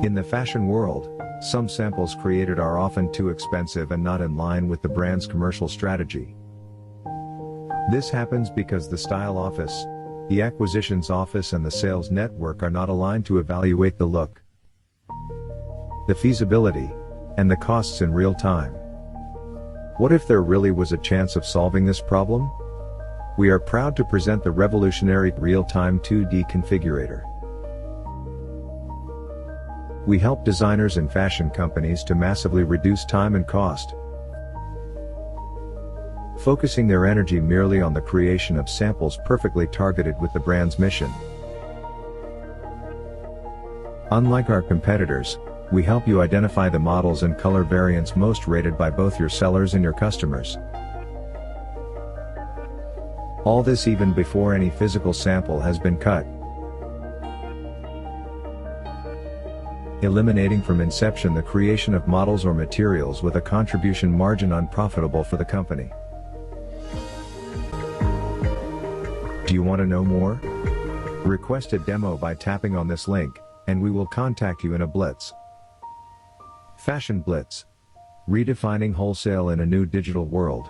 In the fashion world, some samples created are often too expensive and not in line with the brand's commercial strategy. This happens because the style office, the acquisitions office and the sales network are not aligned to evaluate the look, the feasibility, and the costs in real time. What if there really was a chance of solving this problem? We are proud to present the revolutionary real-time 2D configurator. We help designers and fashion companies to massively reduce time and cost, focusing their energy merely on the creation of samples perfectly targeted with the brand's mission. Unlike our competitors, we help you identify the models and color variants most rated by both your sellers and your customers. All this even before any physical sample has been cut, eliminating from inception the creation of models or materials with a contribution margin unprofitable for the company. Do you want to know more? Request a demo by tapping on this link, and we will contact you in a blitz. Fashion Blitz. Redefining wholesale in a new digital world.